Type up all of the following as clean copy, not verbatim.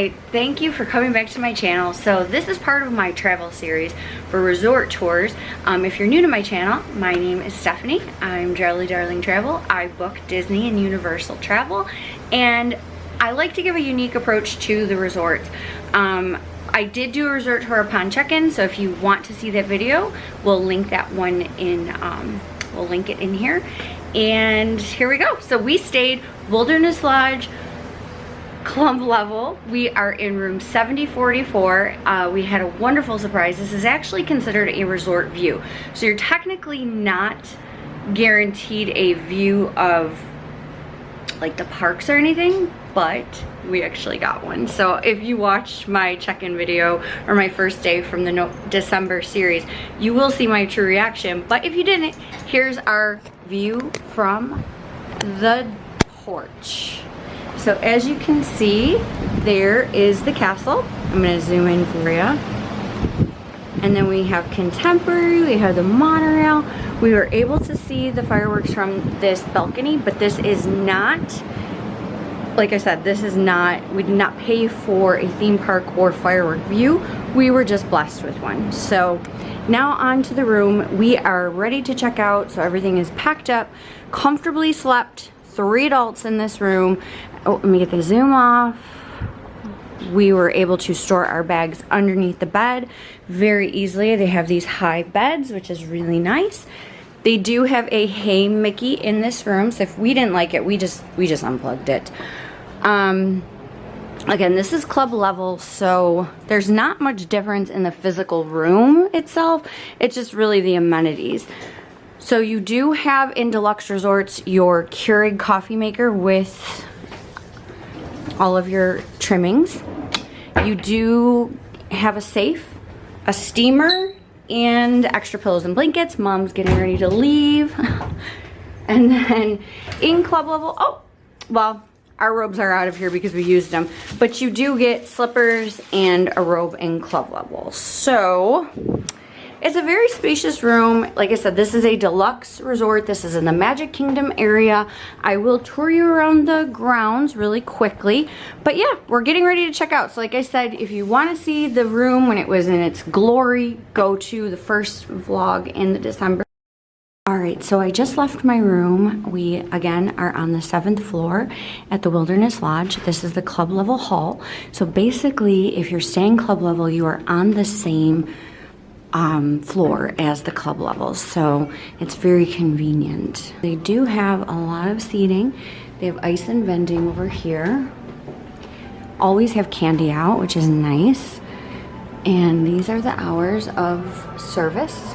Alright, thank you for coming back to my channel. So this is part of my travel series for resort tours. If you're new to my channel, my name is Stephanie. I'm Jolly Darling Travel. I book Disney and Universal travel, and I like to give a unique approach to the resorts. I did do a resort tour upon check-in, so if you want to see that video, we'll link that one in, we'll link it in here. And here we go. So we stayed Wilderness Lodge, Club level. We are in room 7044. We had a wonderful surprise. This is actually considered a resort view. So you're technically not guaranteed a view of like the parks or anything, but we actually got one. So if you watched my check-in video or my first day from the December series, you will see my true reaction. But if you didn't, here's our view from the porch. So as you can see, there is the castle. I'm gonna zoom in for you. And then we have contemporary, we have the monorail. We were able to see the fireworks from this balcony, but this is not, like I said, this is not, we did not pay for a theme park or firework view. We were just blessed with one. So now on to the room. We are ready to check out. So everything is packed up, comfortably slept. 3 adults in this room. Oh, let me get the zoom off. We were able to store our bags underneath the bed very easily. They have these high beds, which is really nice. They do have a Hey Mickey in this room, so if we didn't like it, we just unplugged it. Again, this is club level, so there's not much difference in the physical room itself. It's just really the amenities. So you do have in deluxe resorts your Keurig coffee maker with all of your trimmings. You do have a safe, a steamer, and extra pillows and blankets. Mom's getting ready to leave. And then in club level, oh, well, our robes are out of here because we used them, but you do get slippers and a robe in club level. So it's a very spacious room. Like I said, this is a deluxe resort. This is in the Magic Kingdom area. I will tour you around the grounds really quickly. But yeah, we're getting ready to check out. So like I said, if you want to see the room when it was in its glory, go to the first vlog in the December. Alright, so I just left my room. We, again, are on the 7th floor at the Wilderness Lodge. This is the club level hall. So basically, if you're staying club level, you are on the same floor as the club levels, so it's very convenient. They do have a lot of seating. They have ice and vending over here. Always have candy out, which is nice. And these are the hours of service.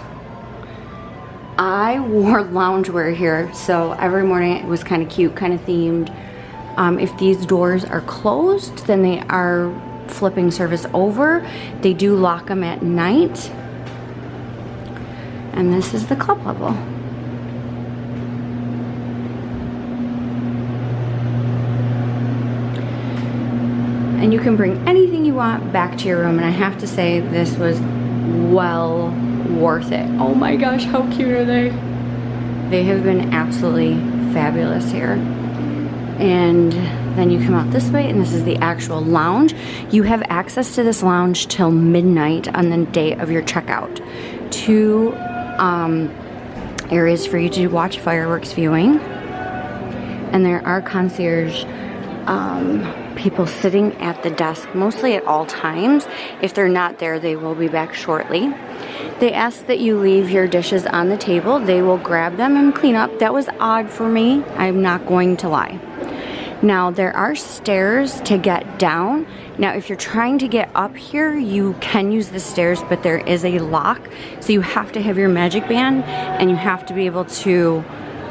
I wore loungewear here, so every morning it was kind of cute, kind of themed. If these doors are closed, then they are flipping service over. They do lock them at night. And this is the club level. And you can bring anything you want back to your room. And I have to say, this was well worth it. Oh my gosh, how cute are they? They have been absolutely fabulous here. And then you come out this way, and this is the actual lounge. You have access to this lounge till midnight on the day of your checkout. 2 areas for you to watch fireworks viewing, and there are concierge people sitting at the desk mostly at all times. If they're not there, they will be back shortly. They ask that you leave your dishes on the table. They will grab them and clean up. That was odd for me, I'm not going to lie. Now there are stairs to get down. Now if you're trying to get up here, you can use the stairs, but there is a lock, so you have to have your magic band and you have to be able to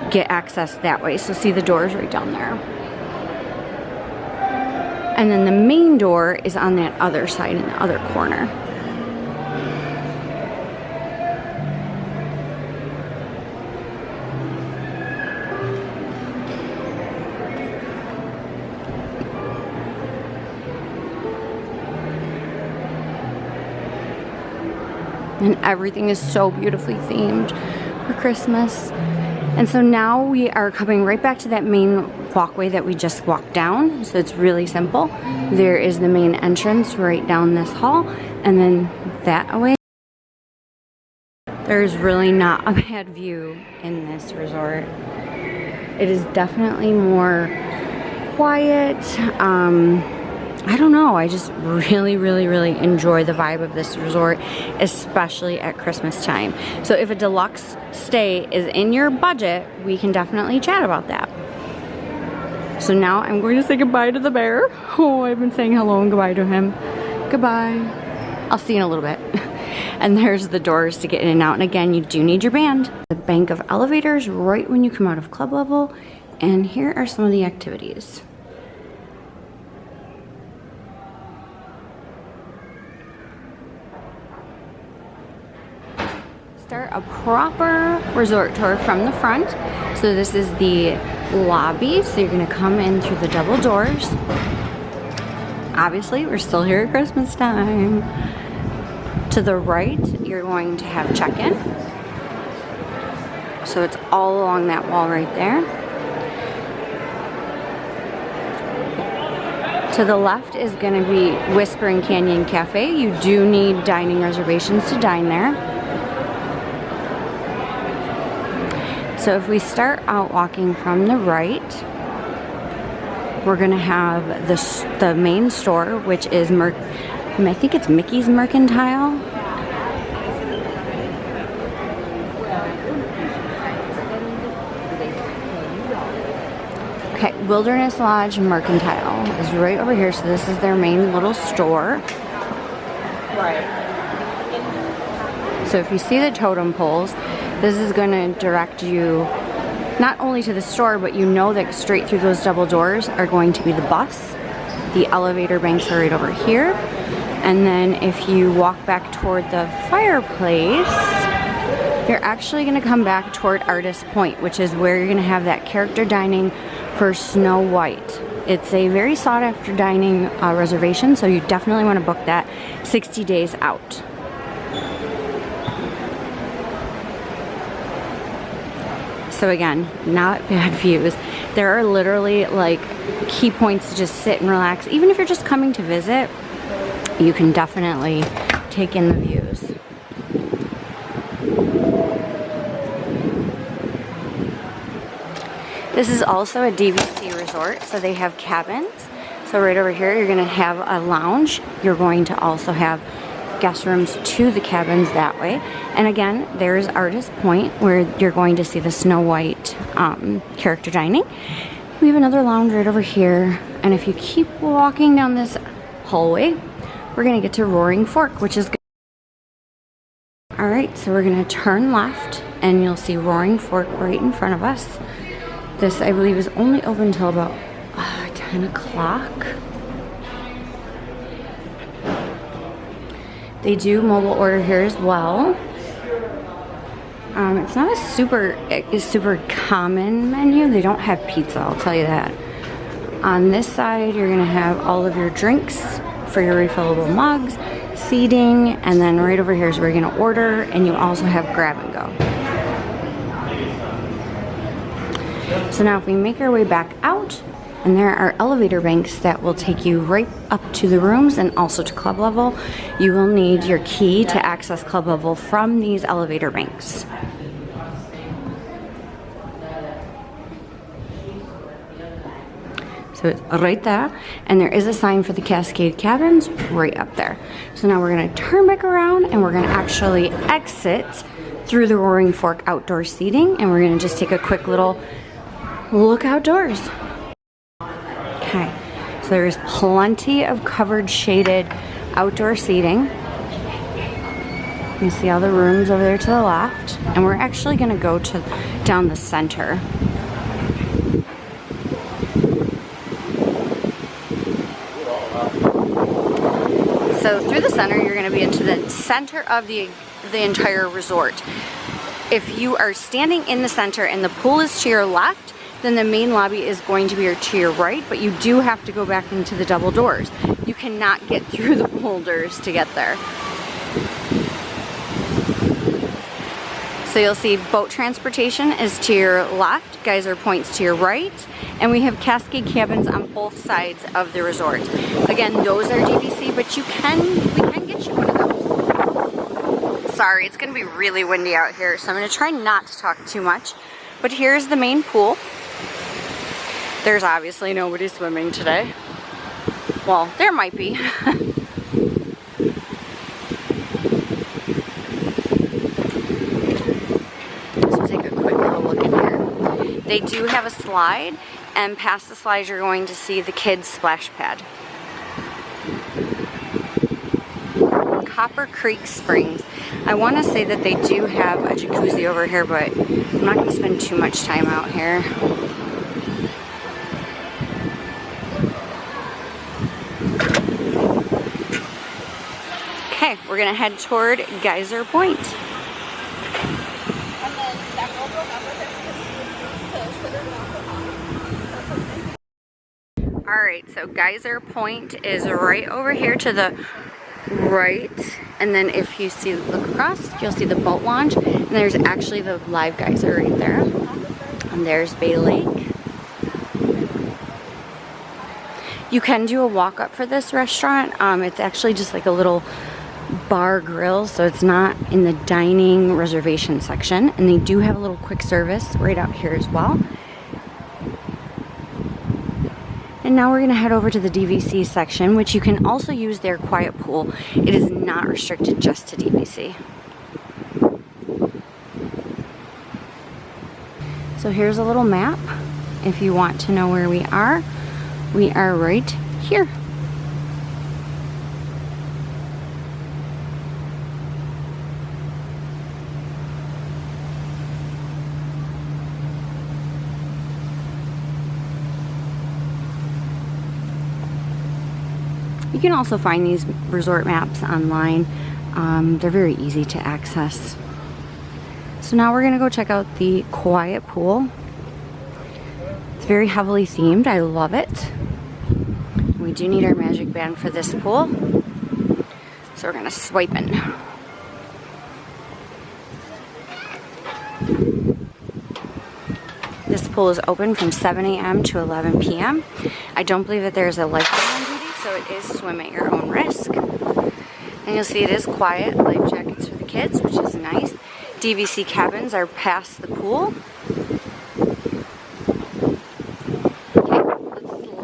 get access that way. So see the doors right down there. And then the main door is on that other side in the other corner. And everything is so beautifully themed for Christmas. And so now we are coming right back to that main walkway that we just walked down. So it's really simple. There is the main entrance right down this hall, and then that away. There's really not a bad view in this resort. It is definitely more quiet. I don't know, I just really enjoy the vibe of this resort, especially at Christmas time. So if a deluxe stay is in your budget, we can definitely chat about that. So now I'm going to say goodbye to the bear. Oh, I've been saying hello and goodbye to him. Goodbye. I'll see you in a little bit. And there's the doors to get in and out. And again, you do need your band. The bank of elevators right when you come out of club level. And here are some of the activities. Start a proper resort tour from the front. So this is the lobby. So you're gonna come in through the double doors. Obviously, we're still here at Christmas time. To the right, you're going to have check-in. So it's all along that wall right there. To the left is gonna be Whispering Canyon Cafe. You do need dining reservations to dine there. So if we start out walking from the right, we're gonna have the main store, which is I think it's Mickey's Mercantile. Okay, Wilderness Lodge Mercantile is right over here. So this is their main little store. Right. So if you see the totem poles, this is going to direct you not only to the store, but you know that straight through those double doors are going to be the bus. The elevator banks are right over here. And then if you walk back toward the fireplace, you're actually going to come back toward Artist Point, which is where you're going to have that character dining for Snow White. It's a very sought after dining reservation, so you definitely want to book that 60 days out. So again, not bad views. There are literally like key points to just sit and relax. Even if you're just coming to visit, you can definitely take in the views. This is also a DVC resort, so they have cabins. So right over here, you're gonna have a lounge. You're going to also have guest rooms to the cabins that way. And again, there's Artist Point where you're going to see the Snow White character dining. We have another lounge right over here. And if you keep walking down this hallway, we're gonna get to Roaring Fork, which is good. All right, so we're gonna turn left and you'll see Roaring Fork right in front of us. This, I believe, is only open until about 10 o'clock. They do mobile order here as well. It's not a super common menu. They don't have pizza, I'll tell you that. On this side, you're gonna have all of your drinks for your refillable mugs, seating, and then right over here is where you're gonna order, and you also have grab and go. So now if we make our way back out, and there are elevator banks that will take you right up to the rooms and also to club level. You will need your key to access club level from these elevator banks. So it's right there, and there is a sign for the Cascade Cabins right up there. So now we're gonna turn back around and we're gonna actually exit through the Roaring Fork outdoor seating, and we're gonna just take a quick little look outdoors. Okay, so there's plenty of covered, shaded outdoor seating. You see all the rooms over there to the left, and we're actually gonna go down the center. So through the center, you're gonna be into the center of the entire resort. If you are standing in the center and the pool is to your left, then the main lobby is going to be to your right, but you do have to go back into the double doors. You cannot get through the boulders to get there. So you'll see boat transportation is to your left, Geyser Point's to your right, and we have Cascade cabins on both sides of the resort. Again, those are DVC, but we can get you one of those. Sorry, it's gonna be really windy out here, so I'm gonna try not to talk too much. But here's the main pool. There's obviously nobody swimming today. Well, there might be. They do have a slide, and past the slide you're going to see the kids' splash pad. Copper Creek Springs. I want to say that they do have a jacuzzi over here, but I'm not going to spend too much time out here. Okay, we're going to head toward Geyser Point. Alright, so Geyser Point is right over here to the right, and then if you look across, you'll see the boat launch, and there's actually the live geyser right there. And there's Bay Lake. You can do a walk up for this restaurant. It's actually just like a little bar grill, so it's not in the dining reservation section, and they do have a little quick service right out here as well. And now we're going to head over to the DVC section, which you can also use their quiet pool. It is not restricted just to DVC. So here's a little map if you want to know where we are. We are right here. You can also find these resort maps online. They're very easy to access. So now we're gonna go check out the quiet pool. It's very heavily themed. I love it. We do need our magic band for this pool. So we're gonna swipe in. This pool is open from 7 a.m. to 11 p.m. I don't believe that there's a lifeguard on duty, so it is swim at your own risk. And you'll see it is quiet. Life jackets for the kids, which is nice. DVC cabins are past the pool. Okay,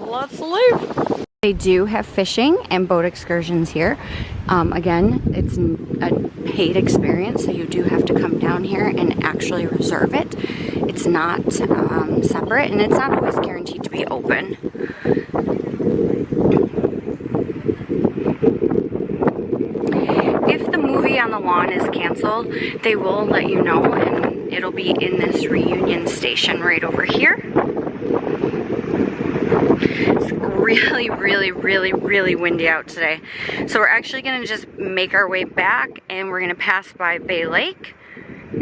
let's leave. They do have fishing and boat excursions here. Again, it's a paid experience, so you do have to come down here and actually reserve it. It's not separate, and it's not always guaranteed to be open. If the movie on the lawn is canceled, they will let you know, and it'll be in this reunion station right over here. It's really, really, really, really windy out today. So we're actually going to just make our way back, and we're going to pass by Bay Lake.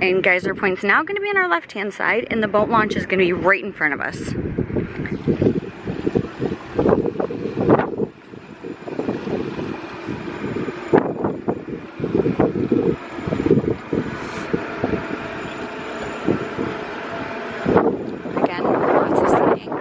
And Geyser Point's now going to be on our left-hand side, and the boat launch is going to be right in front of us. Again, lots of seating.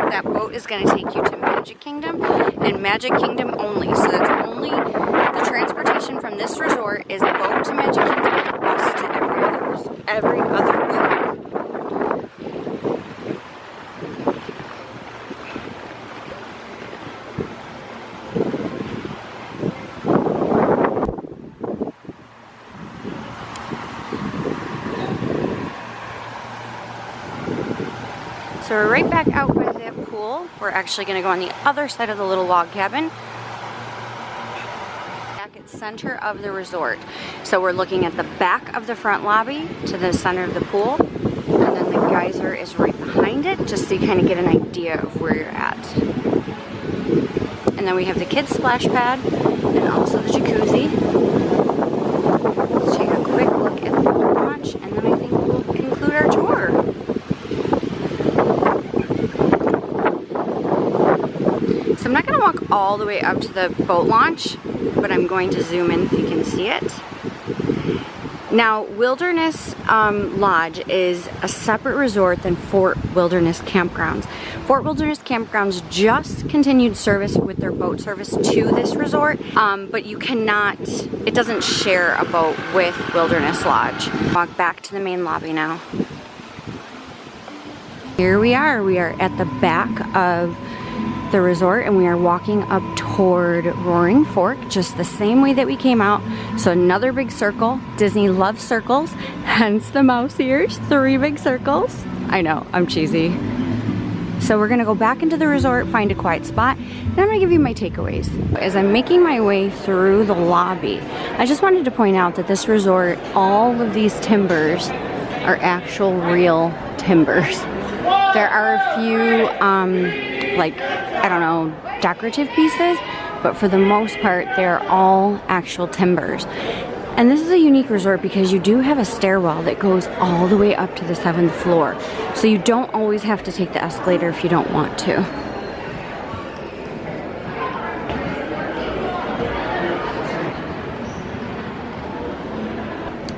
That boat is going to take you to Magic Kingdom, and Magic Kingdom only. So that's only the transportation from this resort is boat to Magic Kingdom and bus to every other park. So we're right back out by that pool. We're actually going to go on the other side of the little log cabin. Back at the center of the resort. So we're looking at the back of the front lobby to the center of the pool. And then the geyser is right behind it, just so you kind of get an idea of where you're at. And then we have the kids splash pad and also the jacuzzi. Let's take a quick look at the boat launch, and then I think we'll conclude our tour. So I'm not going to walk walk all the way up to the boat launch, but I'm going to zoom in if you can see it. Now, Wilderness Lodge is a separate resort than Fort Wilderness Campgrounds. Fort Wilderness Campgrounds just continued service with their boat service to this resort, but you cannot, it doesn't share a boat with Wilderness Lodge. Walk back to the main lobby now. Here we are at the back of the resort, and we are walking up toward Roaring Fork, just the same way that we came out. So another big circle. Disney loves circles, hence the mouse ears, 3 big circles. I know, I'm cheesy. So we're gonna go back into the resort, find a quiet spot, and I'm gonna give you my takeaways. As I'm making my way through the lobby, I just wanted to point out that this resort, all of these timbers are actual real timbers. There are a few, like, I don't know, decorative pieces, but for the most part, they're all actual timbers. And this is a unique resort because you do have a stairwell that goes all the way up to the 7th floor. So you don't always have to take the escalator if you don't want to.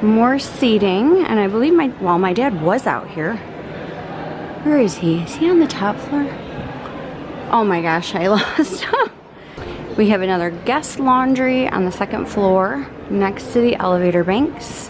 More seating, and I believe my dad was out here. Where is he? Is he on the top floor? Oh my gosh, I lost him. We have another guest laundry on the 2nd floor next to the elevator banks.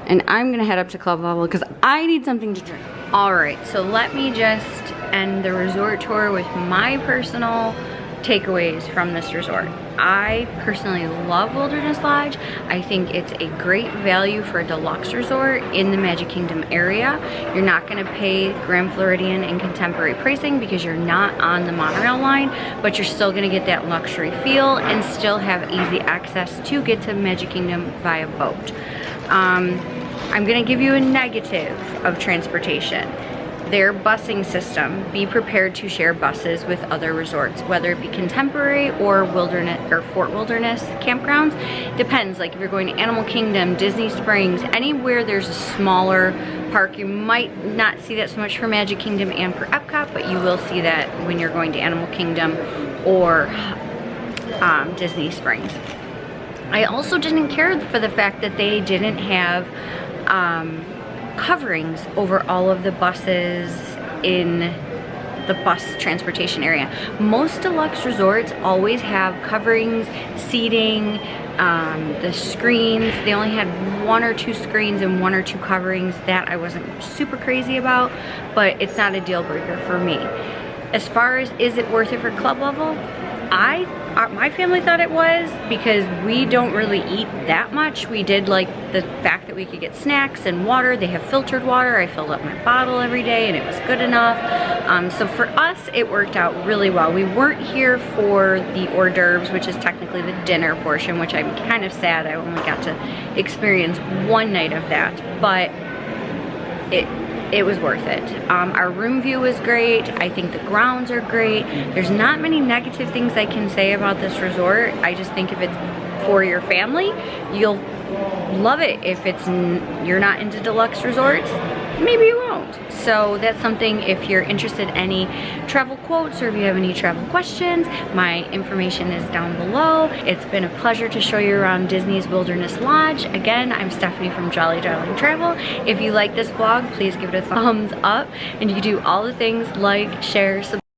And I'm gonna head up to club level because I need something to drink. All right, so let me just end the resort tour with my personal takeaways from this resort. I personally love Wilderness Lodge. I think it's a great value for a deluxe resort in the Magic Kingdom area. You're not gonna pay Grand Floridian and contemporary pricing because you're not on the monorail line, but you're still gonna get that luxury feel and still have easy access to get to Magic Kingdom via boat. I'm gonna give you a negative of transportation. Their busing system. Be prepared to share buses with other resorts, whether it be contemporary or wilderness or Fort Wilderness campgrounds. Depends, like if you're going to Animal Kingdom, Disney Springs, anywhere there's a smaller park, you might not see that so much for Magic Kingdom and for Epcot, but you will see that when you're going to Animal Kingdom or Disney Springs. I also didn't care for the fact that they didn't have coverings over all of the buses in the bus transportation area. Most deluxe resorts always have coverings, seating, the screens. They only had 1 or 2 screens and 1 or 2 coverings. That I wasn't super crazy about, but it's not a deal breaker for me. As far as is it worth it for club level, my family thought it was because we don't really eat that much. We did like the fact that we could get snacks and water. They have filtered water. I filled up my bottle every day and it was good enough. So for us, it worked out really well. We weren't here for the hors d'oeuvres, which is technically the dinner portion, which I'm kind of sad I only got to experience 1 night of that, but it was worth it. Our room view was great. I think the grounds are great. There's not many negative things I can say about this resort. I just think if it's for your family, you'll love it. If you're not into deluxe resorts, maybe you won't. So that's something, if you're interested in any travel quotes or if you have any travel questions, my information is down below. It's been a pleasure to show you around Disney's Wilderness Lodge. Again, I'm Stephanie from Jolly Darling Travel. If you like this vlog, please give it a thumbs up, and you can do all the things like, share, subscribe.